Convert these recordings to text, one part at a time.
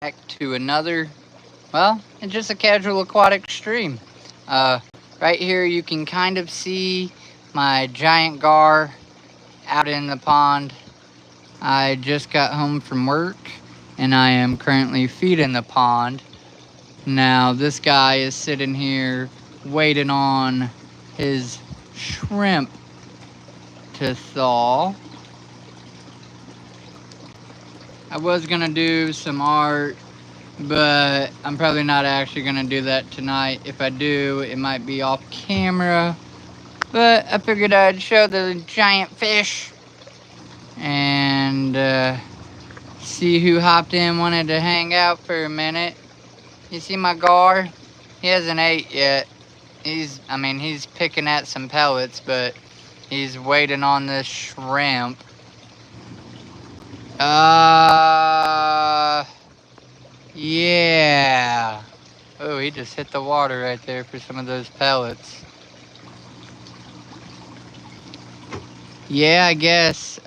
back to another, well, it's just a casual aquatic stream. Uh, right here you can kind of see my giant gar out in the pond. I just got home from work and I am currently feeding the pond. Now, this guy is sitting here waiting on his shrimp to thaw. I was gonna do some art, but I'm probably not actually gonna do that tonight. If I do, it might be off camera. But I figured I'd show the giant fish and see who hopped in, wanted to hang out for a minute. You see my gar? He hasn't ate yet. He's picking at some pellets, but he's waiting on this shrimp. Yeah. Oh, he just hit the water right there for some of those pellets. Yeah, I guess.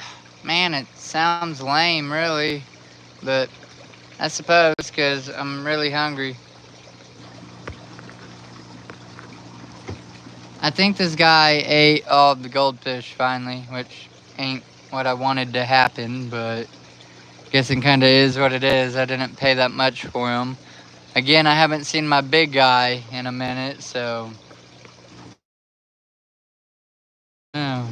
Man, it sounds lame, really. But I suppose because I'm really hungry. I think this guy ate all the goldfish finally, which ain't what I wanted to happen, but guess it kind of is what it is. I didn't pay that much for him. Again, I haven't seen my big guy in a minute, so. Oh.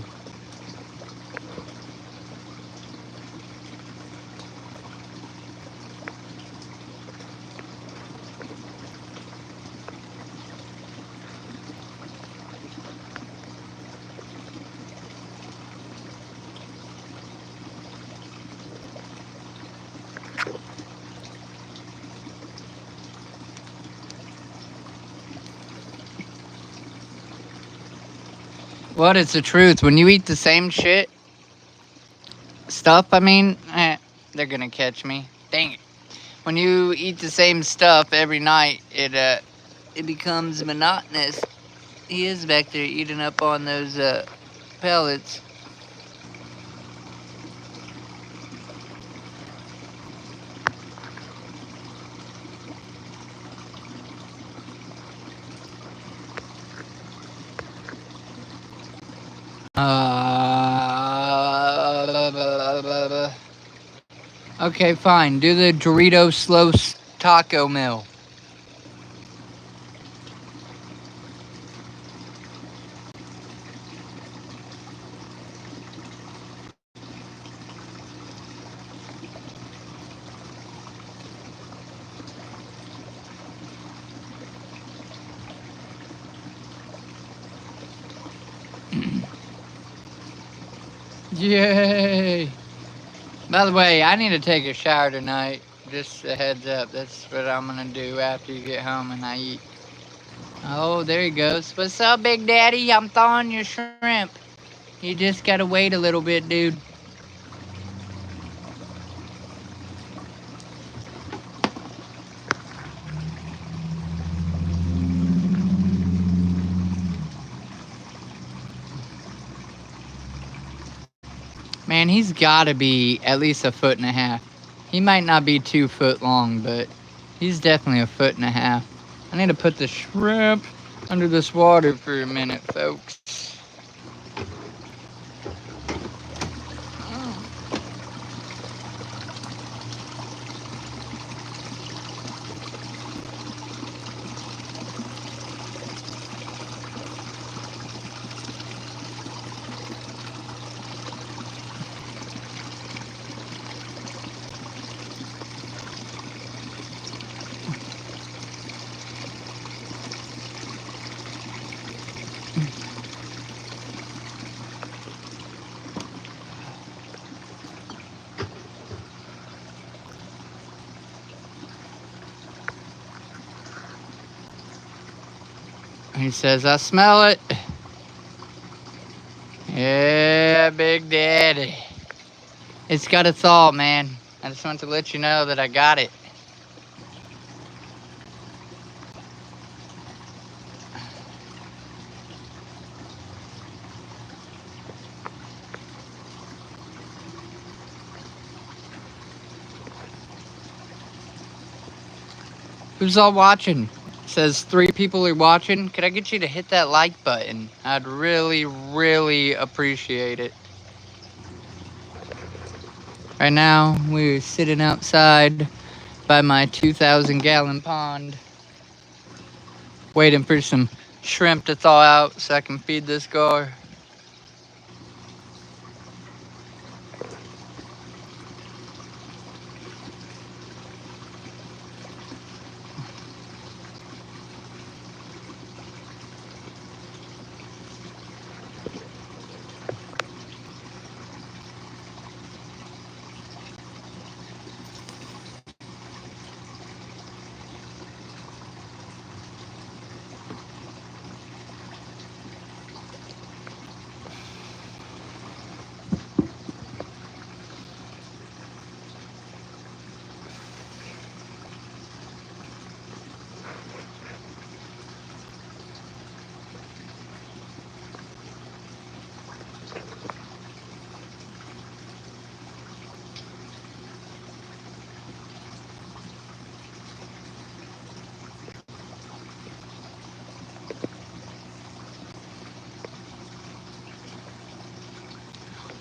What is the truth? When you eat the same they're gonna catch me. Dang it. When you eat the same stuff every night, it becomes monotonous. He is back there eating up on those pellets. Okay, fine. Do the Dorito Slow Taco Mill. Yay! By the way, I need to take a shower tonight. Just a heads up. That's what I'm gonna do after you get home and I eat. Oh, there he goes. What's up, Big Daddy? I'm thawing your shrimp. You just gotta wait a little bit, dude. Man, he's gotta be at least a foot and a half. He might not be 2 foot long, but he's definitely a foot and a half. I need to put the shrimp under this water for a minute, folks. He says, I smell it. Yeah, Big Daddy. It's got a thaw, man. I just want to let you know that I got it. Who's all watching? It says 3 people are watching. Could I get you to hit that like button? I'd really, really appreciate it. Right now, we're sitting outside by my 2,000-gallon pond, waiting for some shrimp to thaw out so I can feed this guy.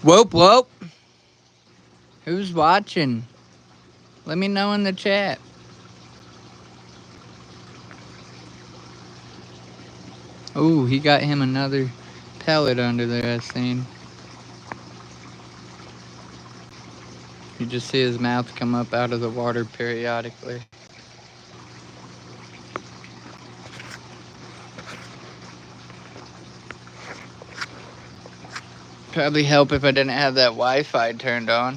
Whoop, whoop. Who's watching? Let me know in the chat. Oh, he got him another pellet under there, I seen. You just see his mouth come up out of the water periodically. Probably help if I didn't have that Wi-Fi turned on.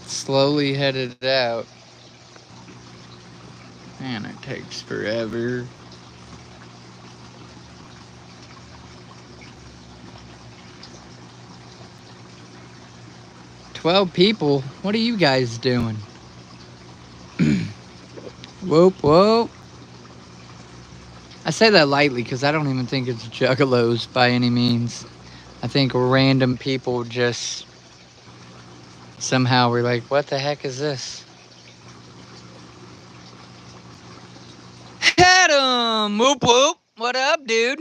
Slowly headed out. Man, it takes forever. "12 people? What are you guys doing?" Whoop, whoop. I say that lightly because I don't even think it's juggalos by any means. I think random people just somehow were like, what the heck is this? Adam! Whoop, whoop. What up, dude?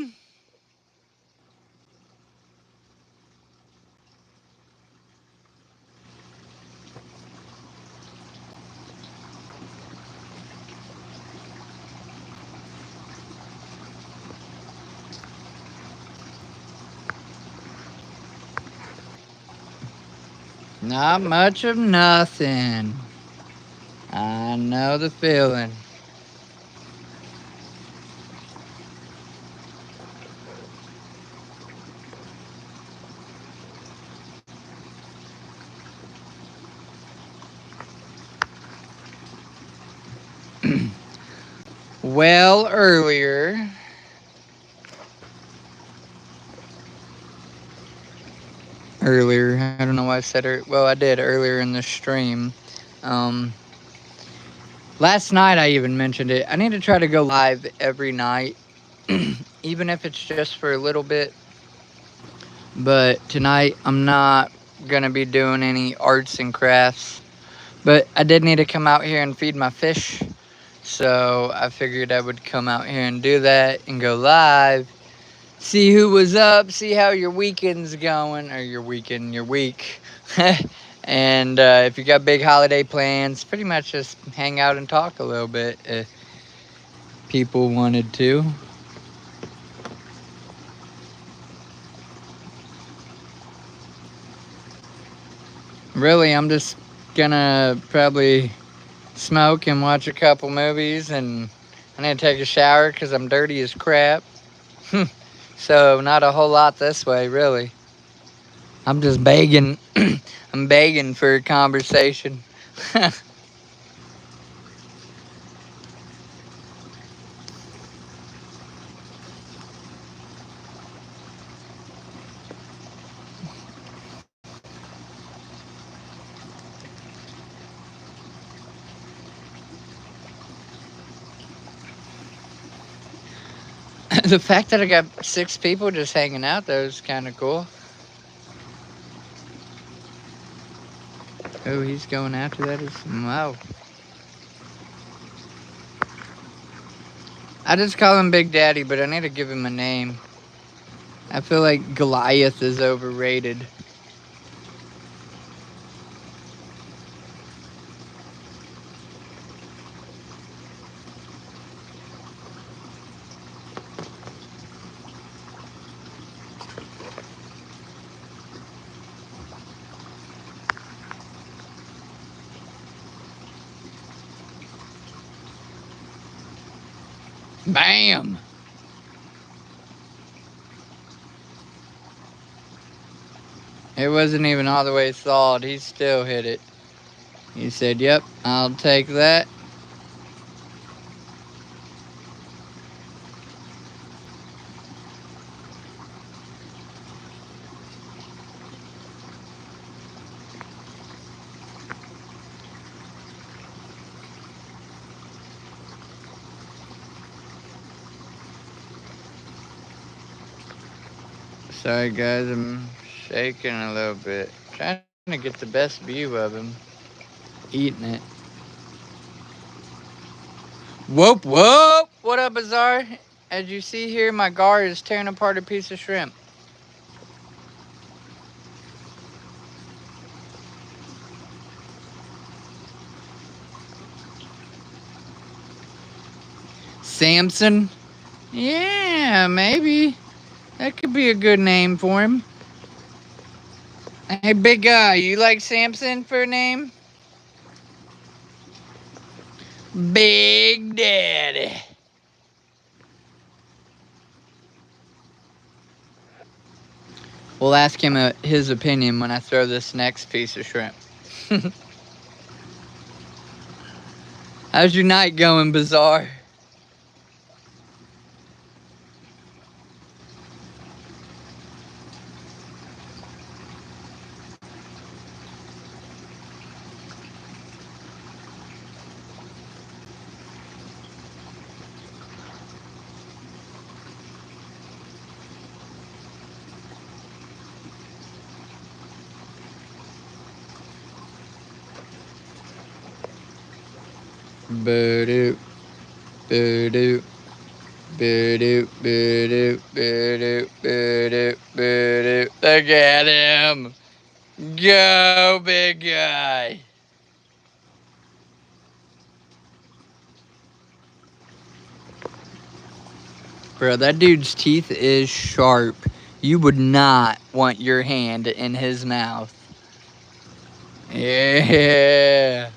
Not much of nothing. I know the feeling. Well, earlier, I don't know why I said it. Well, I did earlier in the stream. Last night I even mentioned it. I need to try to go live every night, even if it's just for a little bit. But tonight I'm not gonna be doing any arts and crafts. But I did need to come out here and feed my fish. So I figured I would come out here and do that and go live. See who was up, see how your weekend's going, or your week. And if you got big holiday plans, pretty much just hang out and talk a little bit if people wanted to. Really, I'm just gonna probably smoke and watch a couple movies, and I need to take a shower because I'm dirty as crap. So not a whole lot this way, really. I'm just begging. I'm begging for a conversation. The fact that I got 6 people just hanging out, though, is kind of cool. Oh, he's going after that. Wow. I just call him Big Daddy, but I need to give him a name. I feel like Goliath is overrated. Bam! It wasn't even all the way thawed. He still hit it. He said, yep, I'll take that. Sorry guys, I'm shaking a little bit. Trying to get the best view of him eating it. Whoop, whoop! What up, Bazaar? As you see here, my gar is tearing apart a piece of shrimp. Samson? Yeah, maybe. That could be a good name for him. Hey, big guy, you like Samson for a name? Big Daddy. We'll ask him his opinion when I throw this next piece of shrimp. How's your night going, Bazaar? Boo-doo, boo-doo, boo-doo, boo-doo, boo-doo, boo-doo, boo-doo. Look at him. Go, big guy. Bro, that dude's teeth is sharp. You would not want your hand in his mouth. Yeah.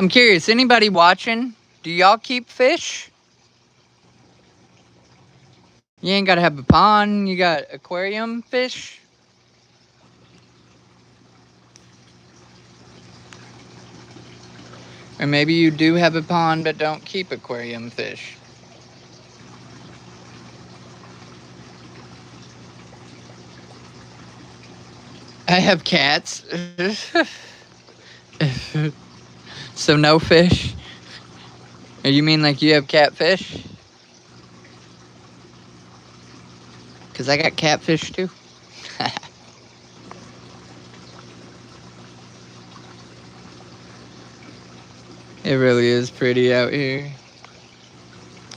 I'm curious, anybody watching? Do y'all keep fish? You ain't gotta have a pond, you got aquarium fish? Or maybe you do have a pond but don't keep aquarium fish. I have cats. So no fish? Or you mean like you have catfish? Cause I got catfish too. It really is pretty out here.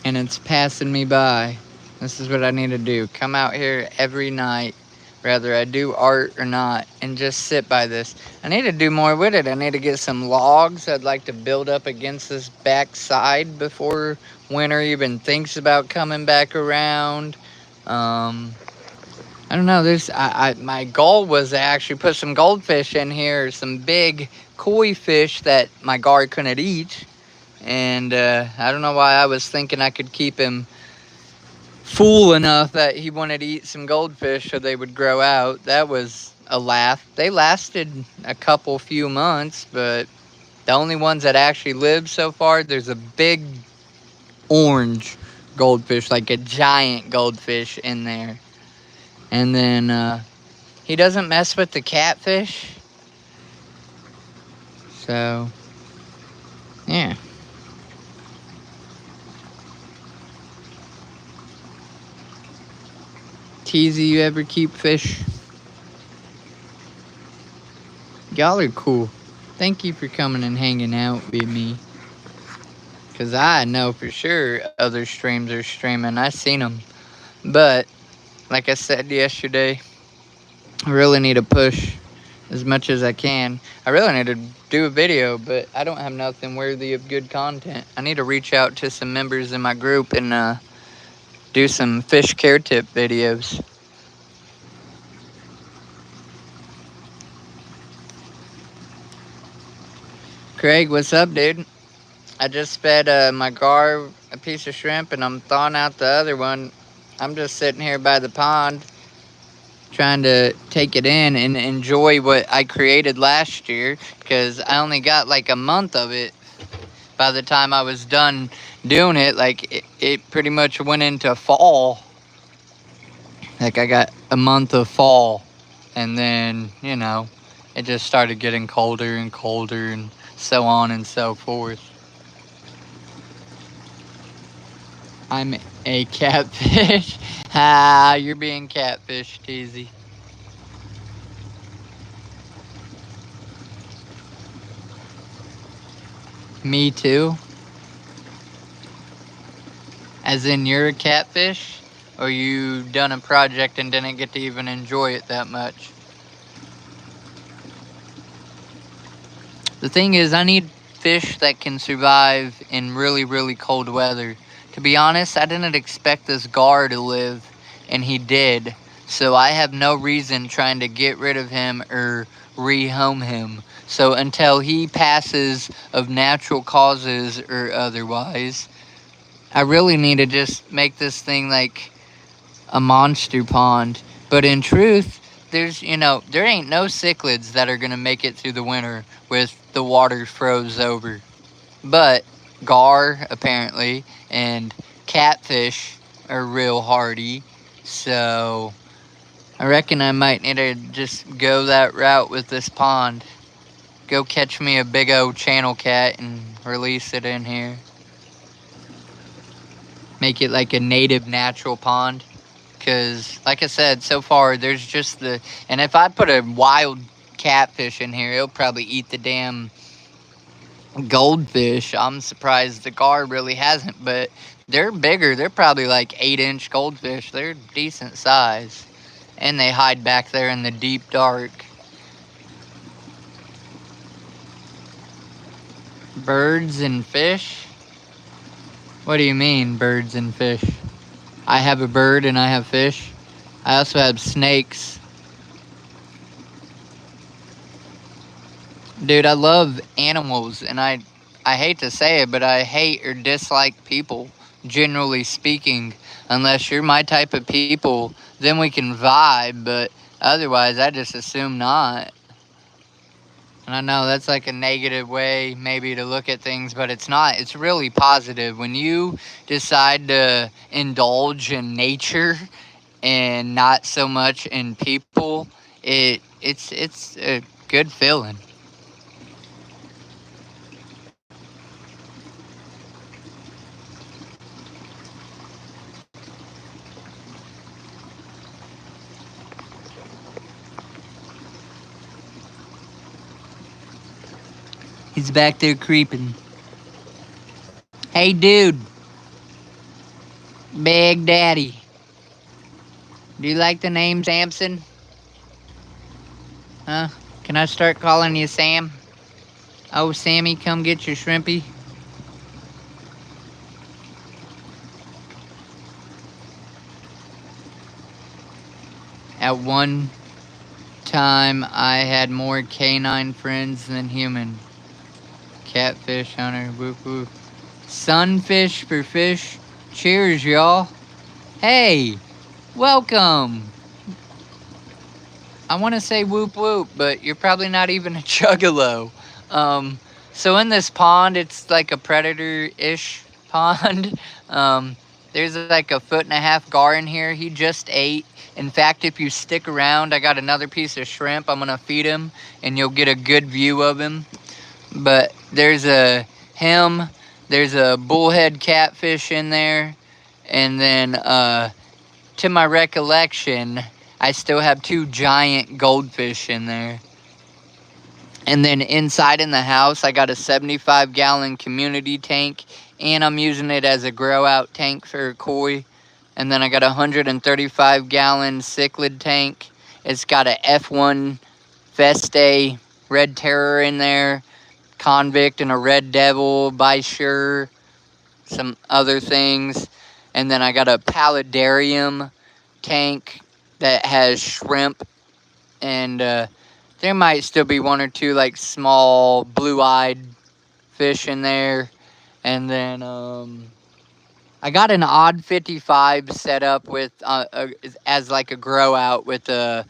And it's passing me by. This is what I need to do. Come out here every night, whether I do art or not, and just sit by this. I need to do more with it. I need to get some logs I'd like to build up against this back side before winter even thinks about coming back around. I don't know. My goal was to actually put some goldfish in here, some big koi fish that my guard couldn't eat. And I don't know why I was thinking I could keep him full enough that he wanted to eat some goldfish so they would grow out. That was a laugh. They lasted a couple few months, but the only ones that actually lived so far, there's a big orange goldfish, like a giant goldfish in there. And then he doesn't mess with the catfish. So, yeah. Teasy, you ever keep fish? Y'all are cool. Thank you for coming and hanging out with me. Because I know for sure other streams are streaming. I seen them. But, like I said yesterday, I really need to push as much as I can. I really need to do a video, but I don't have nothing worthy of good content. I need to reach out to some members in my group and do some fish care tip videos. Craig, what's up, dude? I just fed my gar a piece of shrimp and I'm thawing out the other one. I'm just sitting here by the pond trying to take it in and enjoy what I created last year, because I only got like a month of it. By the time I was done doing it, like it pretty much went into fall. Like I got a month of fall, and then, you know, it just started getting colder and colder and so on and so forth. I'm a catfish. Ah, you're being catfish, Teasy. Me too? As in you're a catfish? Or you done a project and didn't get to even enjoy it that much? The thing is, I need fish that can survive in really, really cold weather. To be honest, I didn't expect this gar to live, and he did. So I have no reason trying to get rid of him or rehome him. So until he passes of natural causes or otherwise, I really need to just make this thing like a monster pond. But in truth, there's, there ain't no cichlids that are going to make it through the winter with the water froze over. But gar, apparently, and catfish are real hardy. So I reckon I might need to just go that route with this pond. Go catch me a big old channel cat and release it in here. Make it like a native natural pond. Because, like I said, so far, there's just and if I put a wild catfish in here, it'll probably eat the damn goldfish. I'm surprised the gar really hasn't, but they're bigger. They're probably like 8-inch goldfish. They're decent size. And they hide back there in the deep dark. Birds and fish? What do you mean, birds and fish? I have a bird and I have fish. I also have snakes. Dude, I love animals, and I hate to say it, but I hate or dislike people, generally speaking. Unless you're my type of people, then we can vibe, but otherwise I just assume not. And I know that's like a negative way maybe to look at things, but it's not. It's really positive. When you decide to indulge in nature and not so much in people, it's a good feeling. He's back there creeping. Hey, dude. Big Daddy. Do you like the name Samson? Huh? Can I start calling you Sam? Oh, Sammy, come get your shrimpy. At one time, I had more canine friends than human. Catfish hunter, whoop whoop. Sunfish for fish. Cheers, y'all. Hey, welcome. I want to say whoop whoop, but you're probably not even a juggalo. So in this pond, it's like a predator-ish pond. Um, there's like a 1.5 foot gar in here. He just ate. In fact, if you stick around, I got another piece of shrimp. I'm gonna feed him, and you'll get a good view of him. But there's there's a bullhead catfish in there, and then to my recollection, I still have 2 giant goldfish in there. And then inside in the house, I got a 75-gallon community tank, and I'm using it as a grow out tank for koi. And then I got a 135-gallon cichlid tank. It's got a F1 Feste Red Terror in there, Convict and a Red Devil, Bisure, some other things. And then I got a paludarium tank that has shrimp, and there might still be 1 or 2 like small blue-eyed fish in there. And then I got an odd 55 set up with as like a grow out with a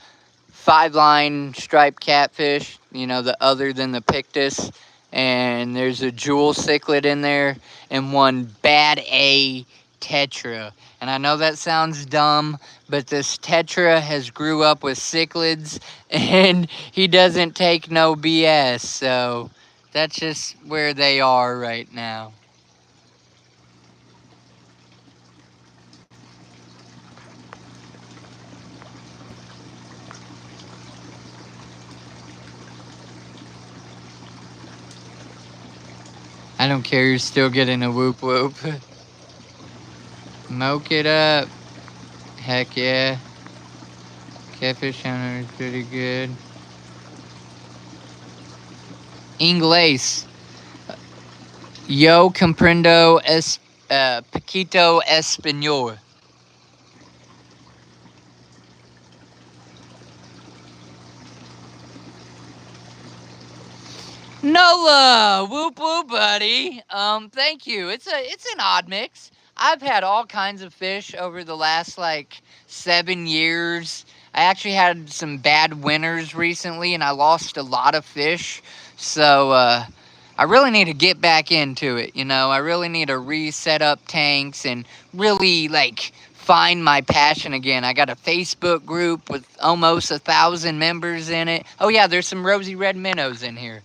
5-line striped catfish, you know, the other than the pictus. And there's a jewel cichlid in there and 1 bad A tetra. And I know that sounds dumb, but this tetra has grew up with cichlids, and he doesn't take no BS. So that's just where they are right now. I don't care, you're still getting a whoop whoop. Moke it up. Heck yeah. Catfish hunter is pretty good. Inglés. Yo comprendo poquito español. Nola, whoop whoop, buddy. Thank you. It's an odd mix. I've had all kinds of fish over the last like 7 years. I actually had some bad winters recently, and I lost a lot of fish. So I really need to get back into it. You know, I really need to reset up tanks and really like find my passion again. I got a Facebook group with almost 1,000 members in it. Oh yeah, there's some rosy red minnows in here.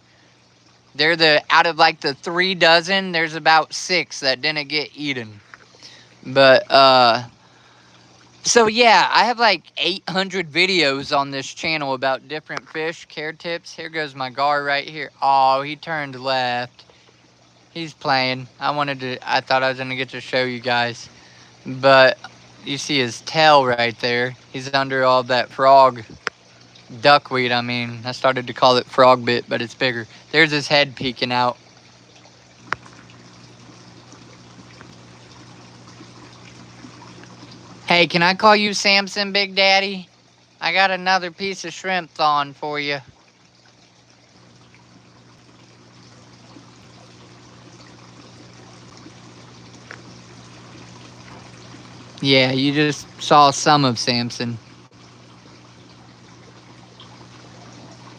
They're out of like the 3 dozen, there's about 6 that didn't get eaten. But, so yeah, I have like 800 videos on this channel about different fish, care tips. Here goes my gar right here. Oh, he turned left. He's playing. I thought I was gonna get to show you guys. But you see his tail right there. He's under all that frog. Duckweed, I mean. I started to call it frog bit, but it's bigger. There's his head peeking out. Hey, can I call you Samson, Big Daddy? I got another piece of shrimp thawing for you. Yeah, you just saw some of Samson.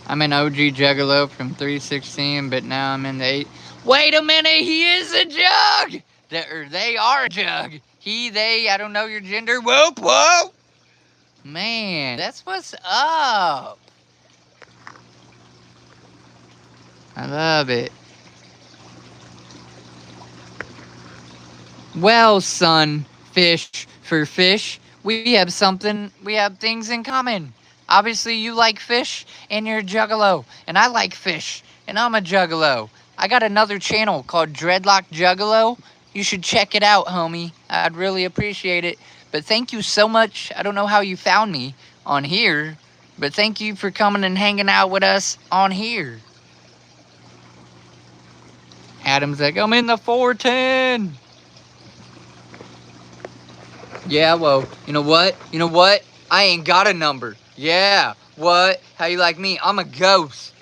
I'm an OG Juggalo from 316, but now I'm in the 8. Wait a minute, he is a jug! They are a jug. He, they, I don't know your gender. Whoop, whoop! Man, that's what's up. I love it. Well, son, fish for fish, we have things in common. Obviously, you like fish, and you're a juggalo. And I like fish, and I'm a juggalo. I got another channel called Dreadlock Juggalo. You should check it out, homie. I'd really appreciate it. But thank you so much. I don't know how you found me on here, but thank you for coming and hanging out with us on here. Adam's like, I'm in the 410. Yeah, well, you know what? I ain't got a number. Yeah, what? How you like me? I'm a ghost.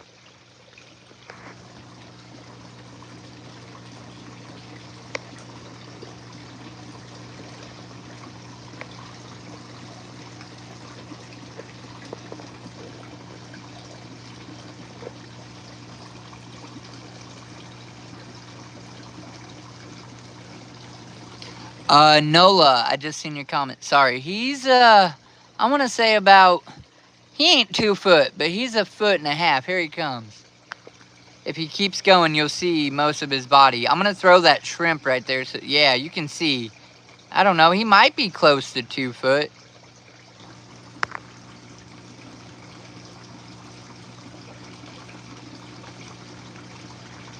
Nola, I just seen your comment. Sorry. He's, I want to say about, he ain't 2 foot, but he's 1.5 feet. Here he comes. If he keeps going, you'll see most of his body. I'm going to throw that shrimp right there. So, yeah, you can see. I don't know. He might be close to 2 foot.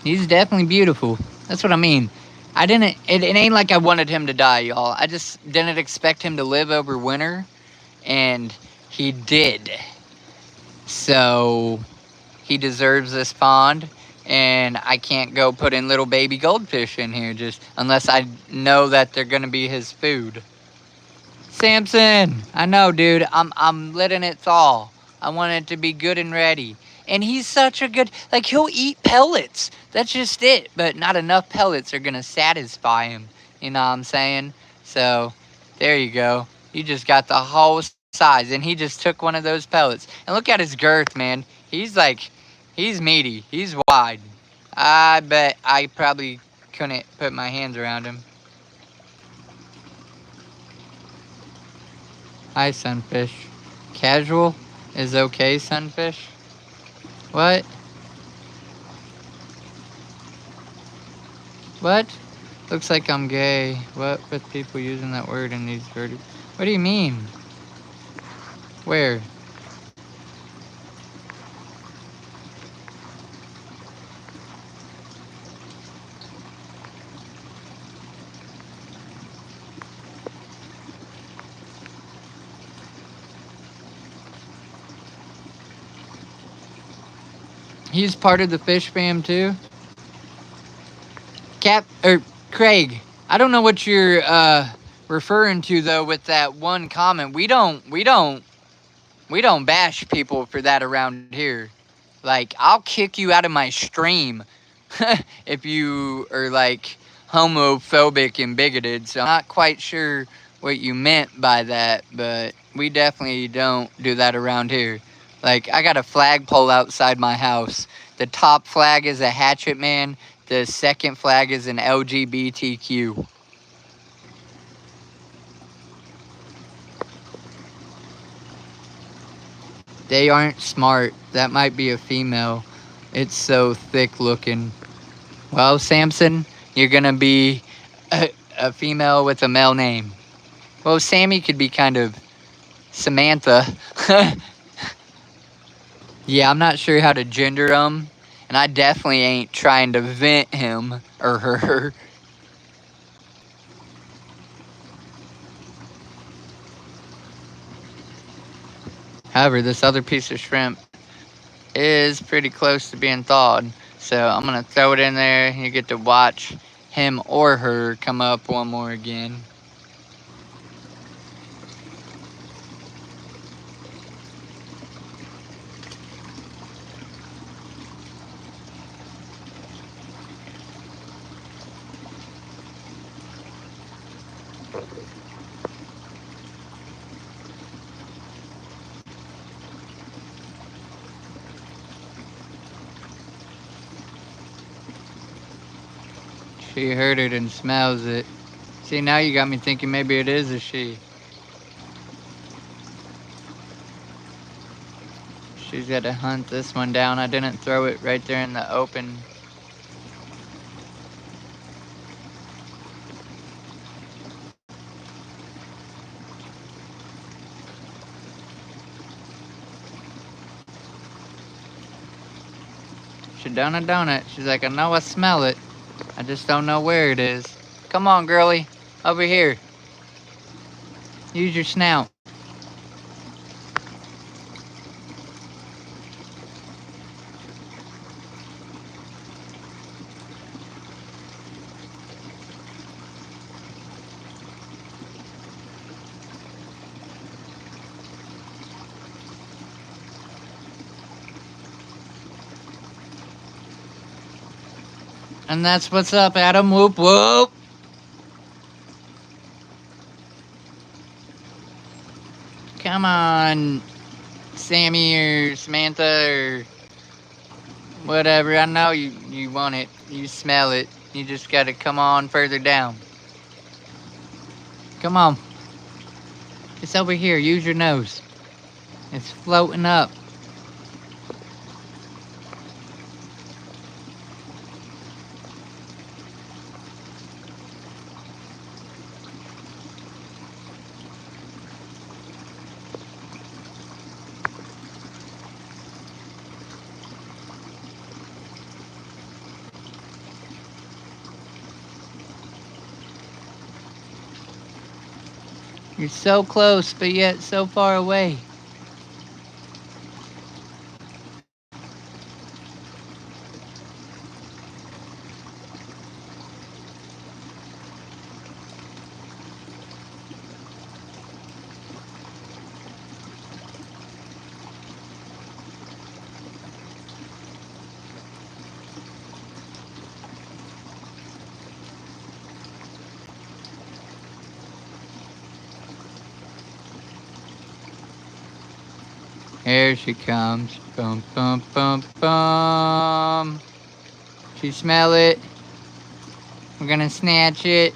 He's definitely beautiful. That's what I mean. It ain't like I wanted him to die, y'all. I just didn't expect him to live over winter. And he did. So he deserves this pond, and I can't go put in little baby goldfish in here just unless I know that they're gonna be his food. Samson, I know, dude. I'm letting it thaw. I want it to be good and ready. And he's such a good, like, he'll eat pellets. That's just it. But not enough pellets are gonna satisfy him. You know what I'm saying? So there you go. You just got the whole size, and he just took one of those pellets. And look at his girth, man. He's meaty. He's wide. I bet I probably couldn't put my hands around him. Hi, sunfish. Casual is okay, sunfish. What? What? Looks like I'm gay. What with people using that word in these vertices? What do you mean? Where? He's part of the fish fam too? Craig, I don't know what you're referring to though with that one comment. We don't bash people for that around here. Like, I'll kick you out of my stream if you are like homophobic and bigoted. So I'm not quite sure what you meant by that, but we definitely don't do that around here. Like, I got a flagpole outside my house. The top flag is a hatchet man. The second flag is an LGBTQ. They aren't smart. That might be a female. It's so thick looking. Well, Samson, you're gonna be a female with a male name. Well, Sammy could be kind of Samantha. Yeah, I'm not sure how to gender them, and I definitely ain't trying to vent him or her. However, this other piece of shrimp is pretty close to being thawed, so I'm gonna throw it in there. You get to watch him or her come up one more again. She heard it and smells it. See, now you got me thinking maybe it is a she. She's got to hunt this one down. I didn't throw it right there in the open. She done a donut. She's like, I know I smell it. I just don't know where it is. Come on, girlie. Over here. Use your snout. And that's what's up, Adam. Whoop, whoop. Come on, Sammy or Samantha or whatever. I know you want it. You smell it. You just got to come on further down. Come on. It's over here. Use your nose. It's floating up. You're so close, but yet so far away. Here she comes. Bum, bum, bum, bum. She smell it. We're gonna snatch it.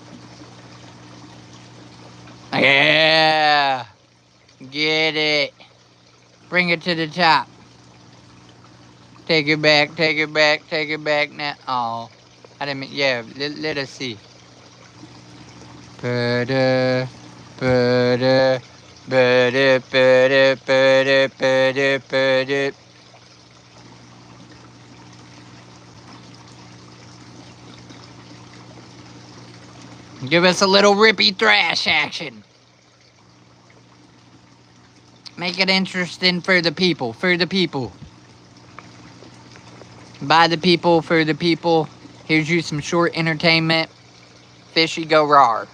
Yeah. Get it. Bring it to the top. Take it back, take it back, take it back now. Oh, I didn't mean, yeah, let us see. Ba-da, ba-da, ba-da, ba-da, ba-da, ba-da, ba-da. Give us a little rippy thrash action. Make it interesting for the people, for the people. By the people, for the people. Here's you some short entertainment. Fishy go raw.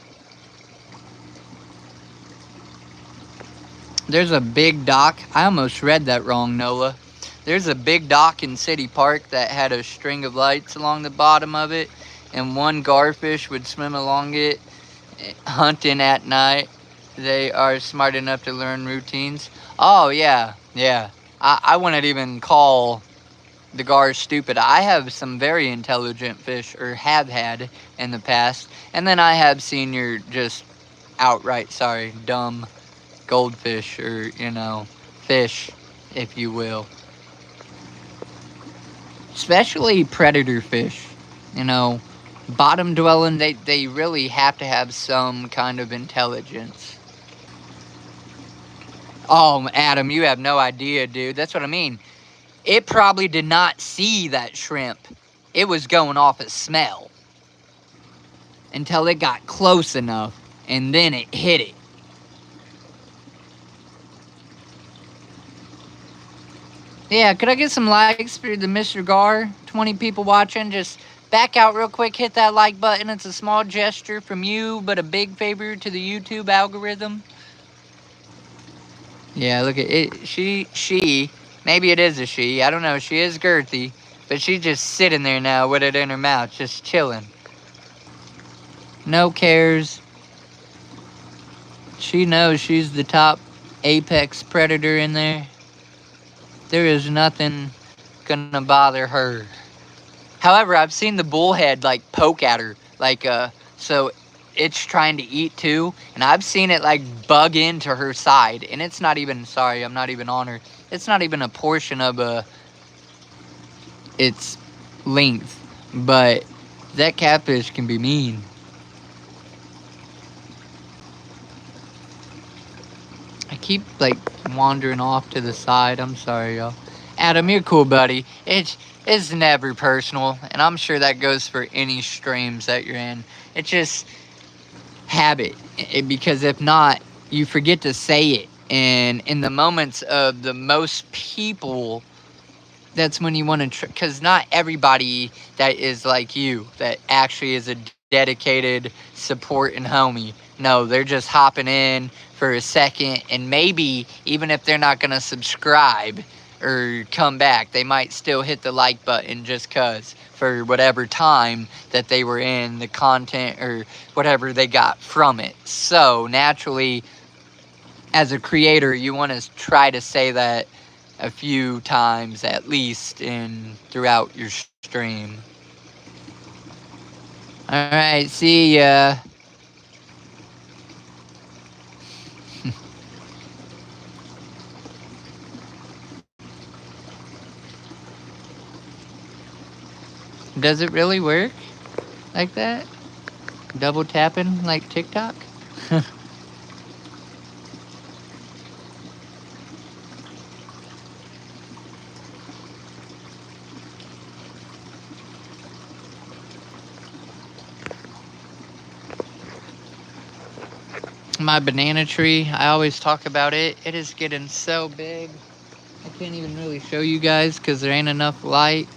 There's a big dock. I almost read that wrong, Nola. There's a big dock in City Park that had a string of lights along the bottom of it, and one garfish would swim along it, hunting at night. They are smart enough to learn routines. Oh, yeah, yeah. I wouldn't even call the gars stupid. I have some very intelligent fish, or have had in the past, and then I have seen your just outright, sorry, dumb goldfish, or, you know, fish, if you will. Especially predator fish, you know, bottom dwelling, they really have to have some kind of intelligence. Oh, Adam, you have no idea, dude. That's what I mean. It probably did not see that shrimp. It was going off a smell until it got close enough, and then it hit it. Yeah, could I get some likes for the Mr. Gar? 20 people watching. Just back out real quick, hit that like button. It's a small gesture from you, but a big favor to the YouTube algorithm. Yeah, look at it. She, maybe it is a she. I don't know. She is girthy, but she's just sitting there now with it in her mouth, just chilling. No cares. She knows she's the top apex predator in there. There is nothing gonna bother her. However, I've seen the bullhead like poke at her, like so it's trying to eat too, and I've seen it like bug into her side, and it's not even, sorry, I'm not even on her. It's not even a portion of its length, but that catfish can be mean. I keep like wandering off to the side. I'm sorry, y'all. Adam, you're cool, buddy. It's never personal, and I'm sure that goes for any streams that you're in. It's just habit, because if not, you forget to say it, and in the moments of the most people, that's when you want to, because not everybody that is like you, that actually is a dedicated support and homie. No, they're just hopping in for a second, and maybe even if they're not going to subscribe, or come back. They might still hit the like button just cause for whatever time that they were in the content or whatever they got from it. So naturally, as a creator, you want to try to say that a few times at least in throughout your stream. All right, see ya. Does it really work like that? Double tapping like TikTok? My banana tree, I always talk about it. It is getting so big. I can't even really show you guys because there ain't enough light.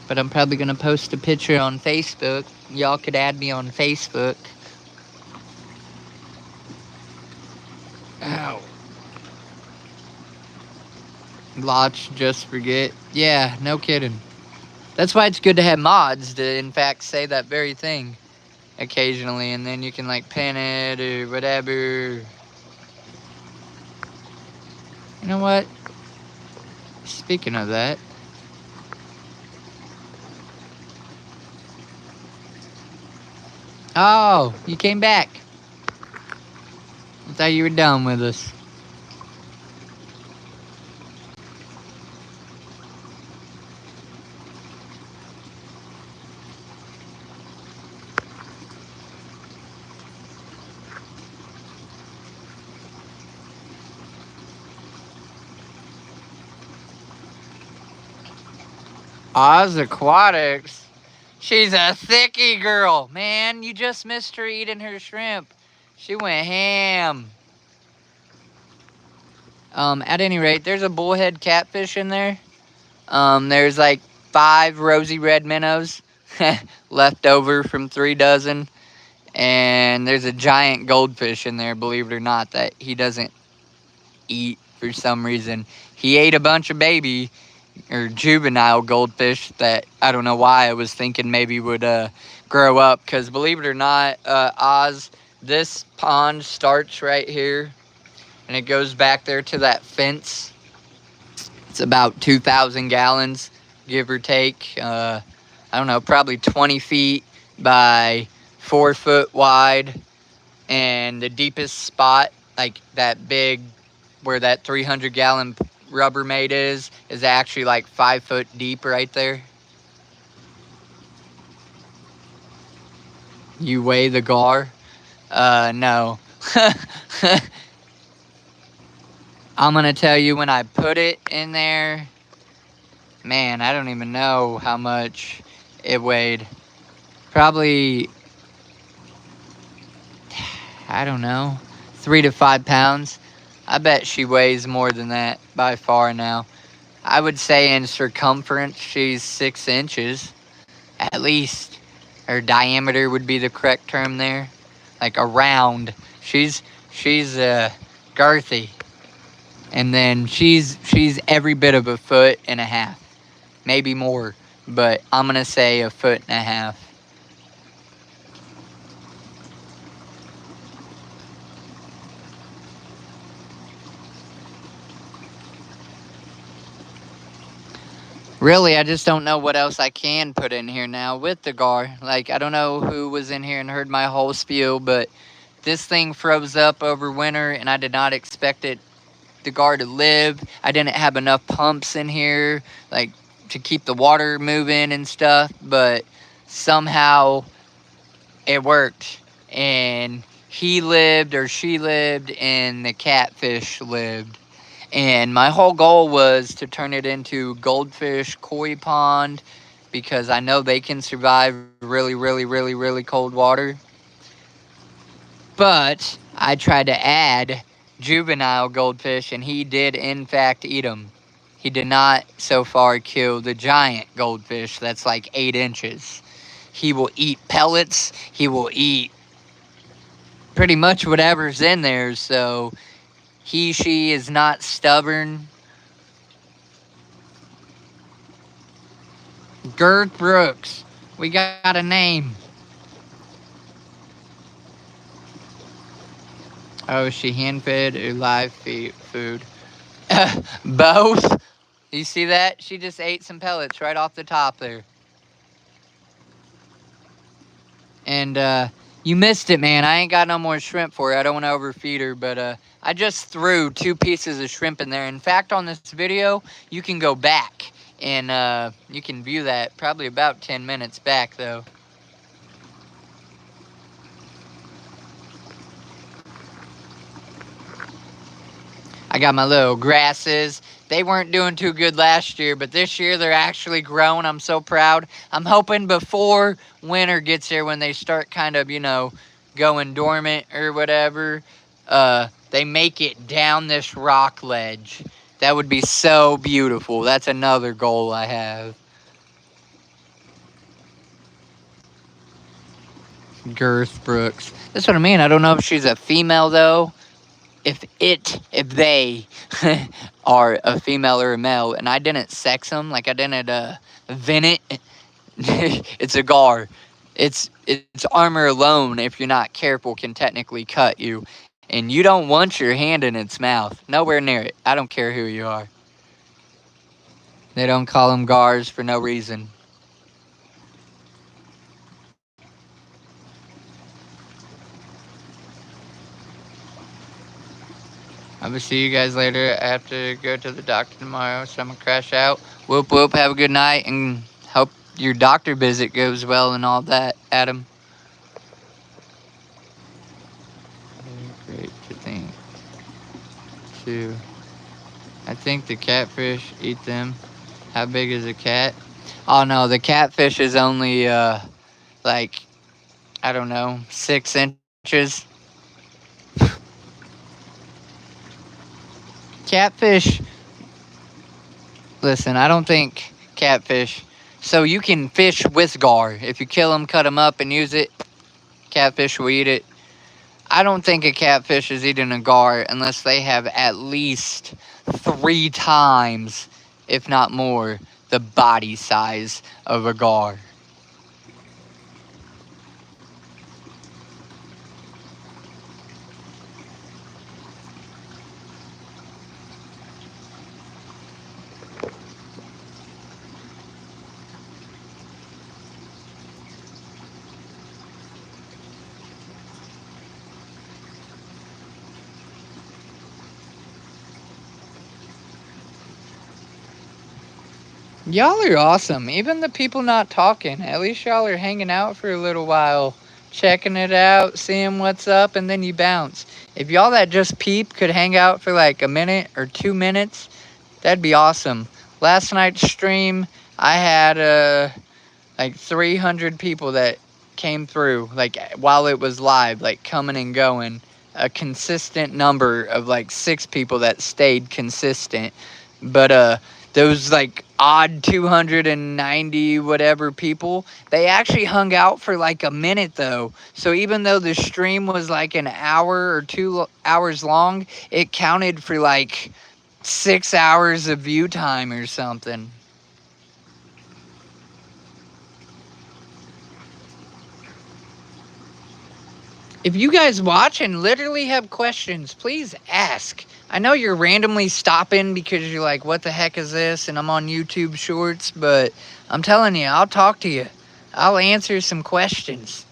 But I'm probably going to post a picture on Facebook. Y'all could add me on Facebook. Ow. Lots just forget. Yeah, no kidding. That's why it's good to have mods to, in fact, say that very thing occasionally. And then you can, like, pin it or whatever. You know what? Speaking of that. Oh, you came back. I thought you were done with us. Oz Aquatics. She's a thickie girl. Man, you just missed her eating her shrimp. She went ham. At any rate, there's a bullhead catfish in there. There's like 5 rosy red minnows left over from 3 dozen. And there's a giant goldfish in there, believe it or not, that he doesn't eat for some reason. He ate a bunch of baby or juvenile goldfish that I don't know why I was thinking maybe would grow up. Because believe it or not, Oz, this pond starts right here. And it goes back there to that fence. It's about 2,000 gallons, give or take. I don't know, probably 20 feet by 4 foot wide. And the deepest spot, like that big, where that 300-gallon Rubbermaid is actually like 5 foot deep right there. You weigh the gar? No. I'm gonna tell you, when I put it in there, man, I don't even know how much it weighed. Probably, I don't know, 3 to 5 pounds. I bet she weighs more than that by far now. I would say in circumference, she's 6 inches, at least. Her diameter would be the correct term there. Like a round. She's girthy. And then she's every bit of 1.5 feet, maybe more, but I'm gonna say 1.5 feet. Really, I just don't know what else I can put in here now with the gar. Like, I don't know who was in here and heard my whole spiel, but this thing froze up over winter, and I did not expect the gar to live. I didn't have enough pumps in here, like, to keep the water moving and stuff, but somehow it worked. And he lived, or she lived, and the catfish lived. And my whole goal was to turn it into goldfish koi pond, because I know they can survive really, really, really, really cold water. But I tried to add juvenile goldfish, and he did in fact eat them. He did not so far kill the giant goldfish that's like 8 inches. He will eat pellets. He will eat pretty much whatever's in there. So she is not stubborn. Girth Brooks. We got a name. Oh, is she hand fed or live food? Both. You see that? She just ate some pellets right off the top there. And you missed it, man. I ain't got no more shrimp for her. I don't want to overfeed her, but I just threw 2 pieces of shrimp in there. In fact, on this video, you can go back and you can view that probably about 10 minutes back, though. I got my little grasses. They weren't doing too good last year, but this year they're actually growing. I'm so proud. I'm hoping before winter gets here, when they start kind of, going dormant or whatever, they make it down this rock ledge. That would be so beautiful. That's another goal I have. Girth Brooks. That's what I mean. I don't know if she's a female, though. If they are a female or a male, and I didn't sex them, like I didn't vent it, it's a gar. It's armor alone, if you're not careful, can technically cut you, and you don't want your hand in its mouth. Nowhere near it. I don't care who you are. They don't call them gars for no reason. I will see you guys later. I have to go to the doctor tomorrow, so I'm gonna crash out. Whoop whoop, have a good night, and hope your doctor visit goes well and all that, Adam. Very great to think. Too. I think the catfish eat them. How big is a cat? Oh no, the catfish is only like, I don't know, 6 inches. Catfish, listen, I don't think catfish, so you can fish with gar. If you kill them, cut them up, and use it, catfish will eat it. I don't think a catfish is eating a gar unless they have at least 3 times, if not more, the body size of a gar. Y'all are awesome. Even the people not talking. At least y'all are hanging out for a little while, checking it out, seeing what's up, and then you bounce. If y'all that just peep could hang out for like a minute or 2 minutes, that'd be awesome. Last night's stream, I had like 300 people that came through, like while it was live, like coming and going. A consistent number of like 6 people that stayed consistent. But those like odd 290 whatever people, they actually hung out for like a minute though. So even though the stream was like an hour or 2 hours long, it counted for like 6 hours of view time or something. If you guys watch and literally have questions, please ask. I know you're randomly stopping because you're like, what the heck is this? And I'm on YouTube Shorts, but I'm telling you, I'll talk to you. I'll answer some questions.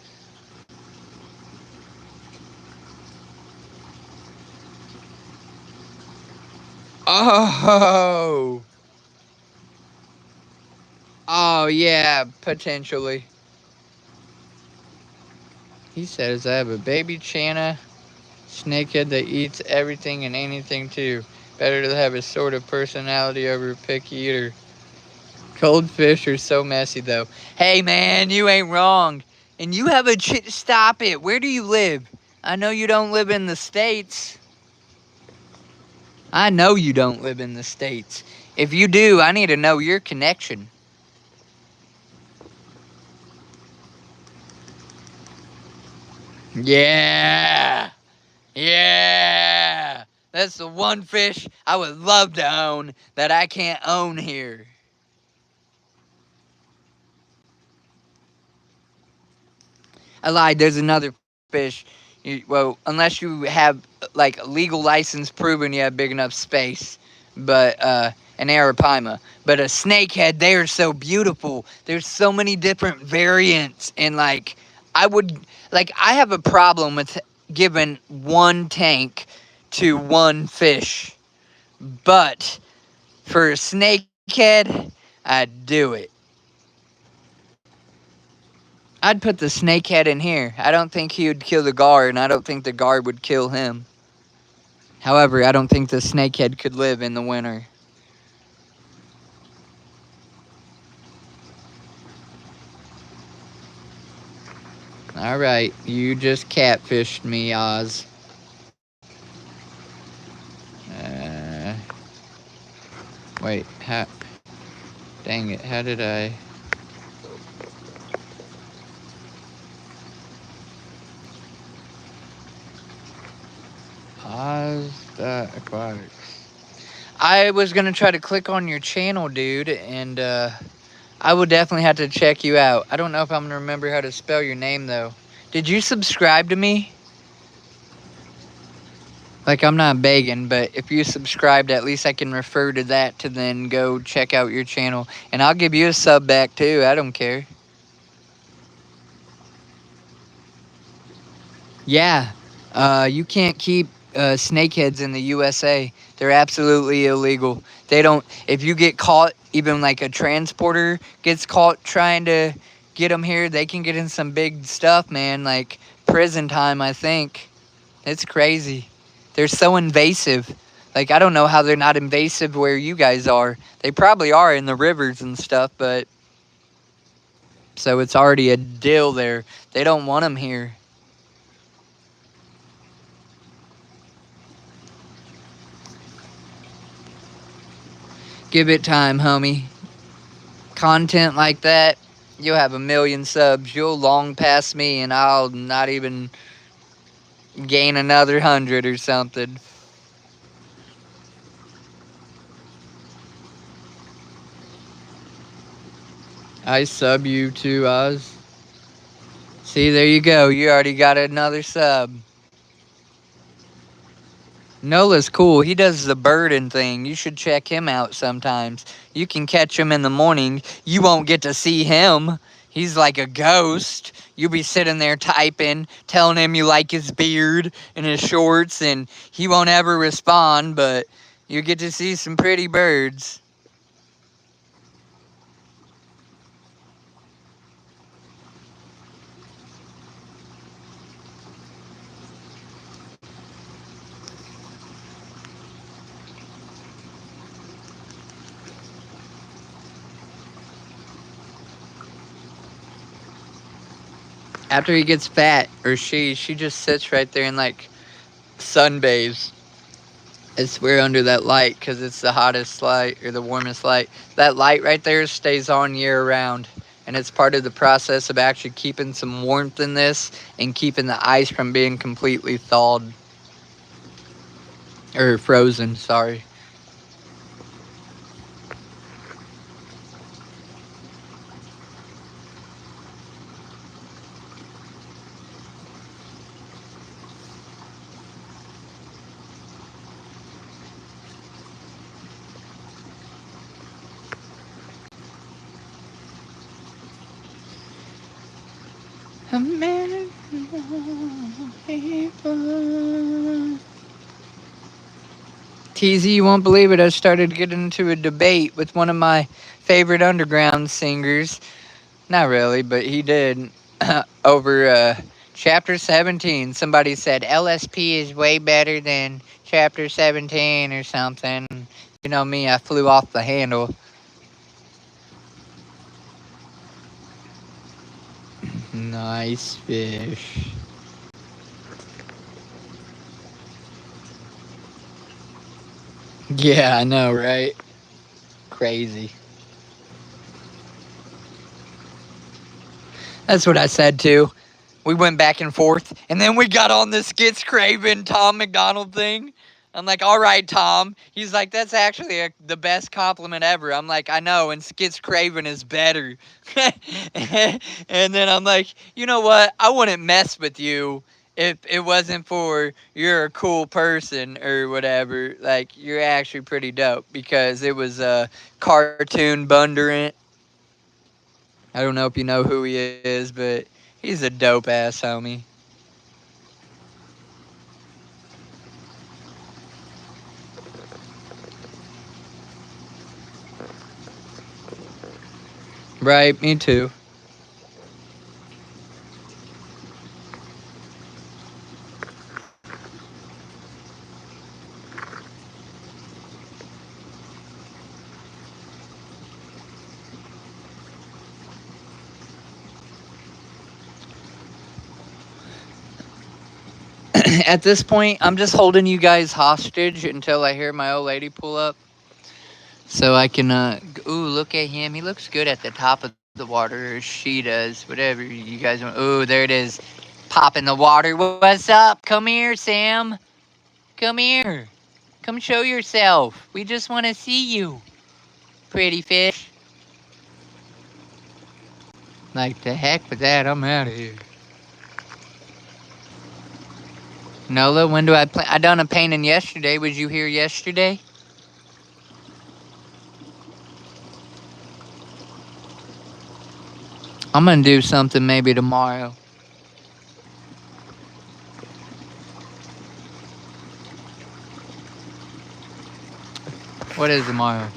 Oh. Oh, yeah, potentially. He says I have a baby Channa snakehead that eats everything and anything too. Better to have a sort of personality over a picky eater. Cold fish are so messy though. Hey man, you ain't wrong. And you have a stop it. Where do you live? I know you don't live in the States. I know you don't live in the States. If you do, I need to know your connection. Yeah. Yeah. That's the one fish I would love to own that I can't own here. I lied. There's another fish. Well, unless you have like a legal license proving you have big enough space, but an arapaima. But a snakehead, they are so beautiful. There's so many different variants, and like I have a problem with giving one tank to one fish, but for a snakehead, I'd do it. I'd put the snakehead in here. I don't think he would kill the guard, and I don't think the guard would kill him. However, I don't think the snakehead could live in the winter. Alright, you just catfished me, Oz. Uh, wait, dang it, how did I... Oz Aquatics. I was gonna try to click on your channel, dude, and I would definitely have to check you out. I don't know if I'm gonna remember how to spell your name though. Did you subscribe to me? Like, I'm not begging, but if you subscribed, at least I can refer to that to then go check out your channel. And I'll give you a sub back too. I don't care. Yeah. You can't keep snakeheads in the USA. They're absolutely illegal. They don't, if you get caught, even like a transporter gets caught trying to get them here, they can get in some big stuff, man. Like prison time, I think. It's crazy. They're so invasive. Like, I don't know how they're not invasive where you guys are. They probably are in the rivers and stuff, but... So it's already a deal there. They don't want them here. Give it time, homie. Content like that, you'll have 1 million subs. You'll long pass me, and I'll not even gain another 100 or something. I sub you too, Oz. See, there you go. You already got another sub. Nola's cool. He does the birding thing. You should check him out sometimes. You can catch him in the morning. You won't get to see him. He's like a ghost. You'll be sitting there typing, telling him you like his beard and his shorts, and he won't ever respond, but you get to see some pretty birds. After he gets fat, or she just sits right there and like sunbathes. I swear under that light, because it's the hottest light or the warmest light. That light right there stays on year round, and it's part of the process of actually keeping some warmth in this and keeping the ice from being completely thawed or frozen, sorry. American people. TZ, you won't believe it. I started getting into a debate with one of my favorite underground singers. Not really, but he did. Over chapter 17. Somebody said LSP is way better than chapter 17 or something. You know me, I flew off the handle. Nice fish. Yeah, I know, right? Crazy. That's what I said too. We went back and forth, and then we got on the Skits Craven Tom McDonald thing. I'm like, all right, Tom. He's like, that's actually the best compliment ever. I'm like, I know, and Skit's Craven is better. And then I'm like, you know what? I wouldn't mess with you if it wasn't for you're a cool person or whatever. Like, you're actually pretty dope because it was a cartoon Bundurant. I don't know if you know who he is, but he's a dope ass homie. Right, me too. At this point, I'm just holding you guys hostage until I hear my old lady pull up. So I can, ooh, look at him. He looks good at the top of the water, or she does. Whatever you guys want. Ooh, there it is. Popping the water. What's up? Come here, Sam. Come here. Come show yourself. We just want to see you. Pretty fish. Like, the heck with that. I'm out of here. Nola, when do I play? I done a painting yesterday. Was you here yesterday? I'm gonna do something maybe tomorrow. What is tomorrow?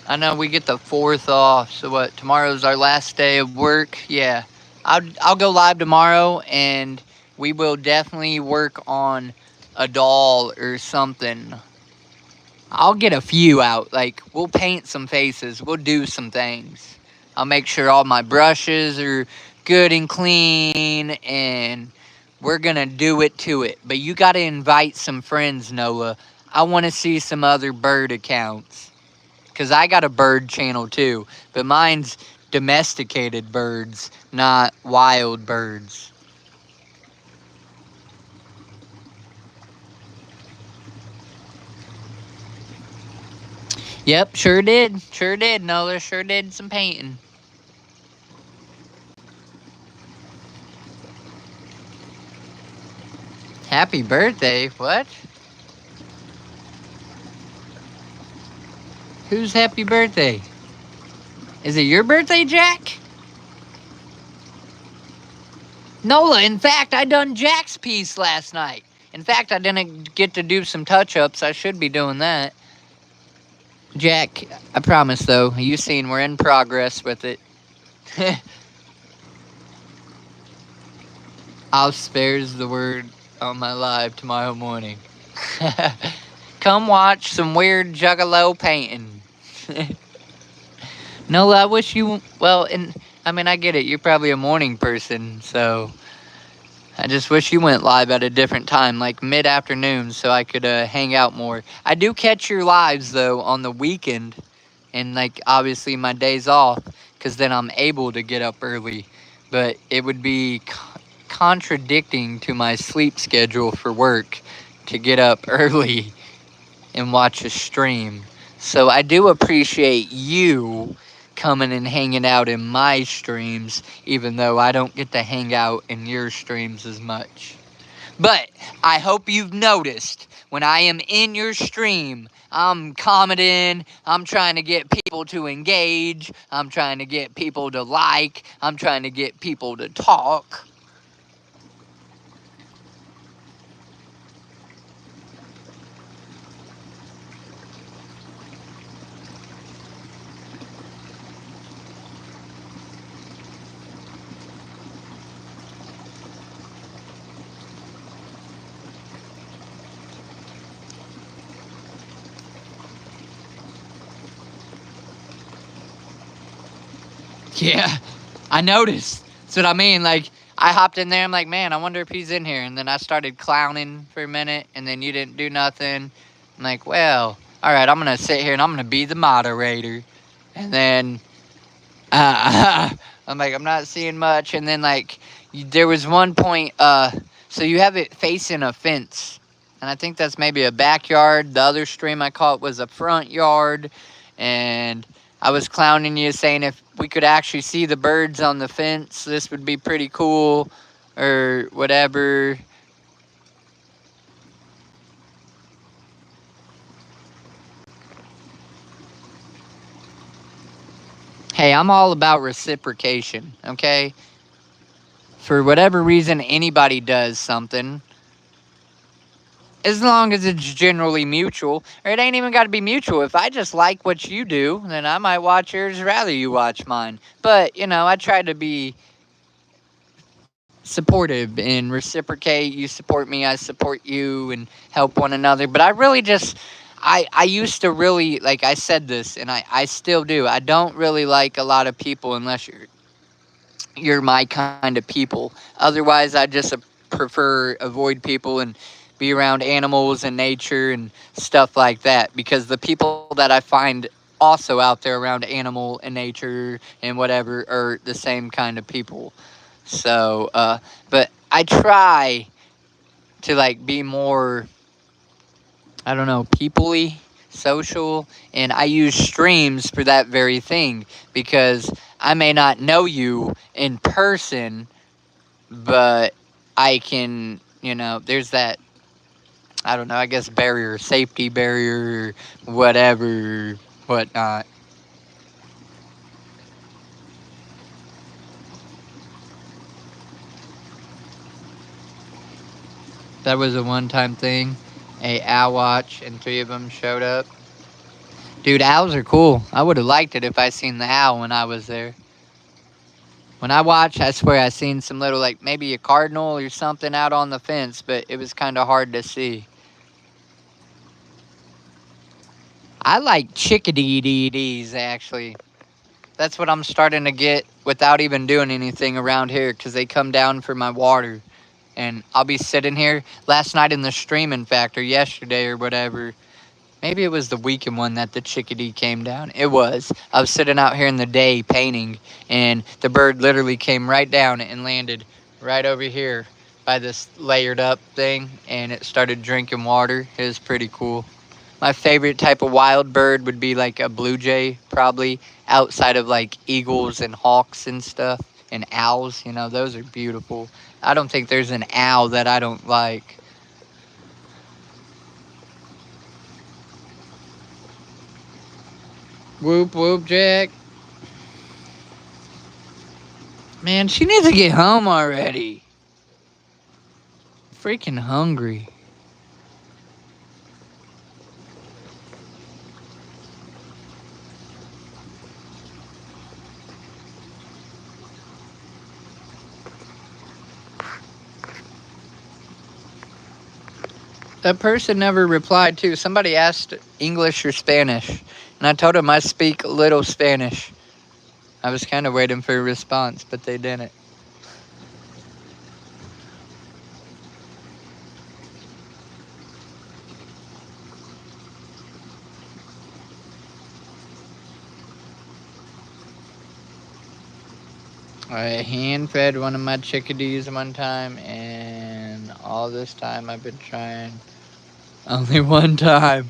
I know we get the 4th off, so what? Tomorrow's our last day of work. Yeah, I'll go live tomorrow, and we will definitely work on a doll or something. I'll get a few out. Like, we'll paint some faces. We'll do some things. I'll make sure all my brushes are good and clean, and we're gonna do it to it. But you gotta invite some friends, Noah. I want to see some other bird accounts. Because I got a bird channel too. But mine's domesticated birds, not wild birds. Yep, sure did. Sure did, Noah. Sure did some painting. Happy birthday? What? Whose happy birthday? Is it your birthday, Jack? Nola, in fact, I done Jack's piece last night. In fact, I didn't get to do some touch-ups. I should be doing that. Jack, I promise, though, you seen we're in progress with it. I'll spares the word on my live tomorrow morning. Come watch some weird juggalo painting. No, I wish you... Well, and I mean, I get it. You're probably a morning person, so... I just wish you went live at a different time, like mid-afternoon, so I could hang out more. I do catch your lives, though, on the weekend, and, like, obviously my days off, because then I'm able to get up early. But it would be contradicting to my sleep schedule for work to get up early and watch a stream. So I do appreciate you coming and hanging out in my streams, even though I don't get to hang out in your streams as much. But I hope you've noticed when I am in your stream, I'm commenting, I'm trying to get people to engage, I'm trying to get people to like, I'm trying to get people to talk. Yeah, I noticed. That's what I mean. Like, I hopped in there. I'm like, man, I wonder if he's in here. And then I started clowning for a minute, and then you didn't do nothing. I'm like, well, all right, I'm going to sit here, and I'm going to be the moderator. And then I'm like, I'm not seeing much. And then, like, there was one point, so you have it facing a fence. And I think that's maybe a backyard. The other stream I caught was a front yard. And I was clowning you, saying if we could actually see the birds on the fence, this would be pretty cool or whatever. Hey, I'm all about reciprocation, okay? For whatever reason anybody does something, as long as it's generally mutual, or it ain't even got to be mutual. If I just like what you do, then I might watch yours rather you watch mine. But, I try to be supportive and reciprocate. You support me, I support you, and help one another. But I really just, I used to really, like I said this, and I still do. I don't really like a lot of people unless you're my kind of people. Otherwise, I just prefer avoid people and be around animals and nature and stuff like that, because the people that I find also out there around animal and nature and whatever are the same kind of people. So, but I try to like be more, I don't know, peoply, social, and I use streams for that very thing, because I may not know you in person, but I can, there's that, I don't know, I guess barrier, safety barrier, whatever, whatnot. That was a one-time thing. A owl watch, and three of them showed up. Dude, owls are cool. I would have liked it if I seen the owl when I was there. When I watched, I swear I seen some little, like maybe a cardinal or something out on the fence, but it was kind of hard to see. I like chickadee-dee-dees, actually. That's what I'm starting to get without even doing anything around here, because they come down for my water. And I'll be sitting here. Last night in the stream, in fact, or yesterday or whatever, maybe it was the weekend one that the chickadee came down. It was. I was sitting out here in the day painting, and the bird literally came right down and landed right over here by this layered up thing, and it started drinking water. It was pretty cool. My favorite type of wild bird would be like a blue jay, probably, outside of like eagles and hawks and stuff, and owls. Those are beautiful. I don't think there's an owl that I don't like. Whoop whoop, Jack. Man, she needs to get home already. Freaking hungry. That person never replied too. Somebody asked English or Spanish, and I told them I speak a little Spanish. I was kind of waiting for a response, but they didn't. I hand fed one of my chickadees one time, and all this time I've been trying only one time.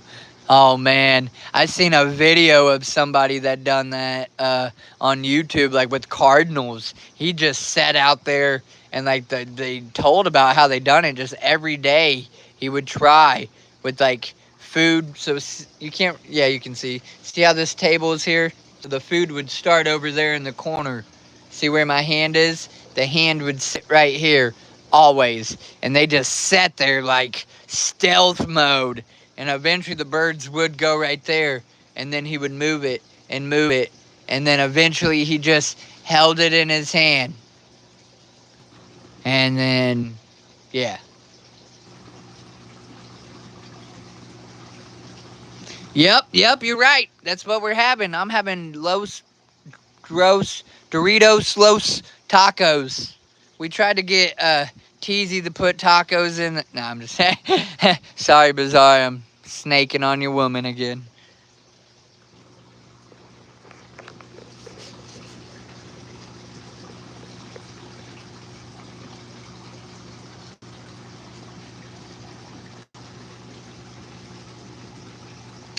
Oh man, I seen a video of somebody that done that on YouTube, like with cardinals. He just sat out there, and like they told about how they done it. Just every day he would try with like food. So you can't, yeah, you can see how this table is here. So the food would start over there in the corner. See where my hand is? The hand would sit right here always, and they just sat there like stealth mode, and eventually the birds would go right there, and then he would move it and move it, and then eventually he just held it in his hand, and then yeah. Yep, you're right. That's what we're having. I'm having Los Gross Doritos Los Tacos. We tried to get Teasy to put tacos in. No, I'm just saying. Sorry, Bizarre. I'm snaking on your woman again.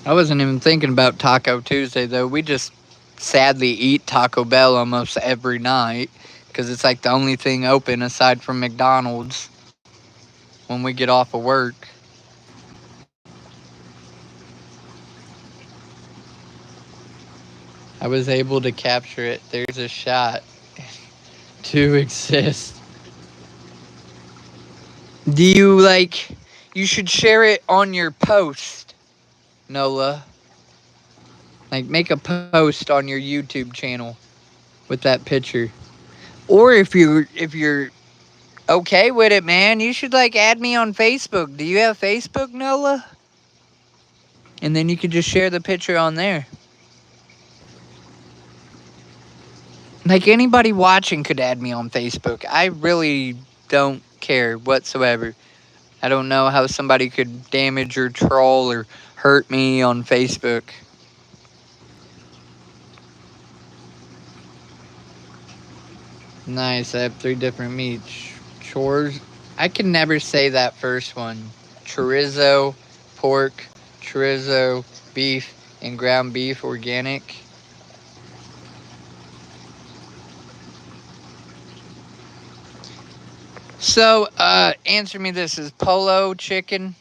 I wasn't even thinking about Taco Tuesday, though. We just sadly eat Taco Bell almost every night because it's like the only thing open aside from McDonald's when we get off of work. I was able to capture it. There's a shot to exist. Do you like? You should share it on your post, Nola. Like, make a post on your YouTube channel with that picture. Or if you're okay with it, man, you should like add me on Facebook. Do you have Facebook, Nola? And then you could just share the picture on there. Like, anybody watching could add me on Facebook. I really don't care whatsoever. I don't know how somebody could damage or troll or hurt me on Facebook. Nice, I have 3 different meats. Chores. I can never say that first one. Chorizo, pork, chorizo, beef, and ground beef organic. So, answer me this. Is polo chicken?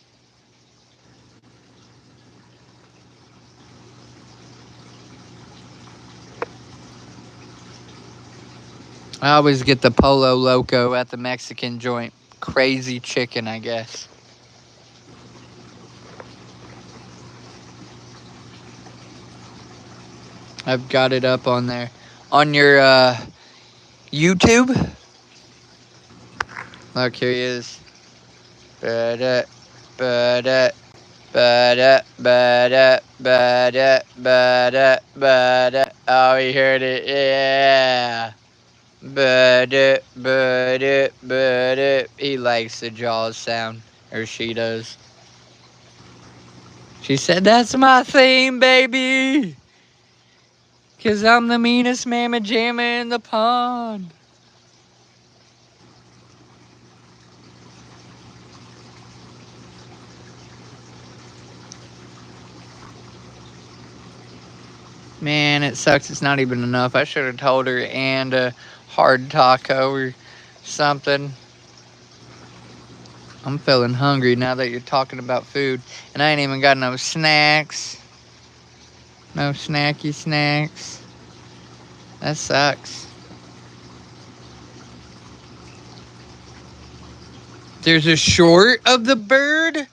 I always get the Polo Loco at the Mexican joint. Crazy chicken, I guess. I've got it up on there. On your YouTube? Look, here he is. Ba-da, ba-da, ba-da, ba-da, ba-da, ba-da, ba-da. Oh, he heard it. Yeah. Ba-da, ba-da, ba-da. He likes the Jaws sound. Or she does. She said, that's my theme, baby. Cause I'm the meanest mamma jamma in the pond. Man, it sucks it's not even enough. I should have told her and a hard taco or something. I'm feeling hungry now that you're talking about food. And I ain't even got no snacks. No snacky snacks. That sucks. There's a short of the bird?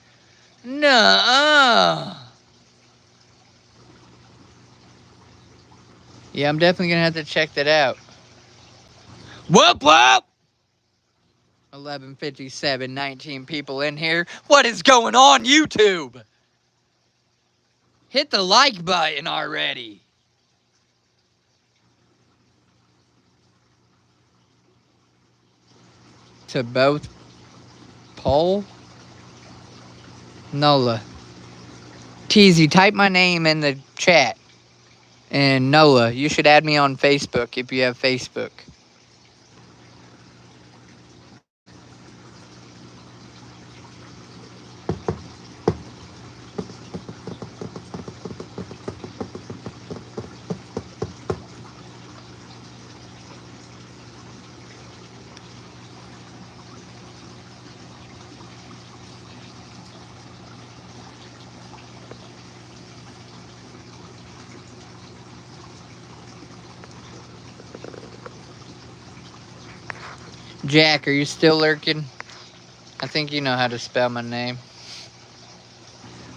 Nuh-uh. Yeah, I'm definitely gonna have to check that out. Whoop whoop! 11:57, 19 people in here. What is going on, YouTube? Hit the like button already. To both poll? Nola. Teasy, type my name in the chat. And Nola, you should add me on Facebook if you have Facebook. Jack, are you still lurking? I think you know how to spell my name.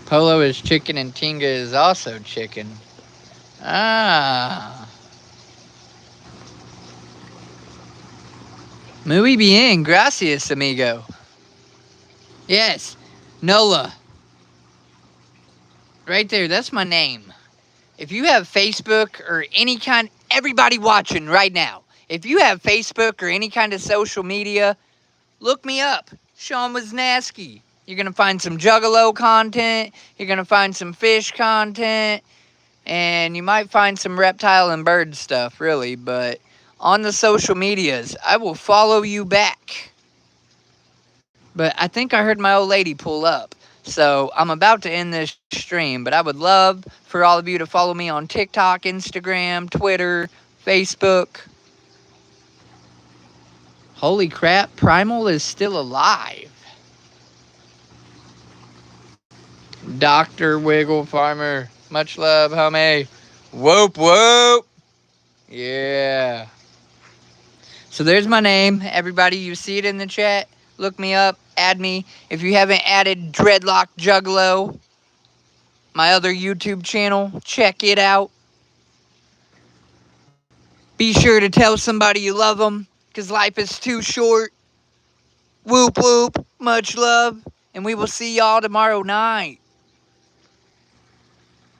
Polo is chicken and Tinga is also chicken. Ah. Muy bien, gracias, amigo. Yes, Nola. Right there, that's my name. If you have Facebook or any kind, everybody watching right now, if you have Facebook or any kind of social media, look me up, Sean Wisnaski. You're going to find some Juggalo content, you're going to find some fish content, and you might find some reptile and bird stuff, really, but on the social medias, I will follow you back. But I think I heard my old lady pull up. So I'm about to end this stream, but I would love for all of you to follow me on TikTok, Instagram, Twitter, Facebook. Holy crap, Primal is still alive. Dr. Wiggle Farmer. Much love, homie. Whoop, whoop. Yeah. So there's my name. Everybody, you see it in the chat. Look me up. Add me. If you haven't added Dreadlock Juggalo, my other YouTube channel, check it out. Be sure to tell somebody you love them, because life is too short. Whoop, whoop. Much love. And we will see y'all tomorrow night.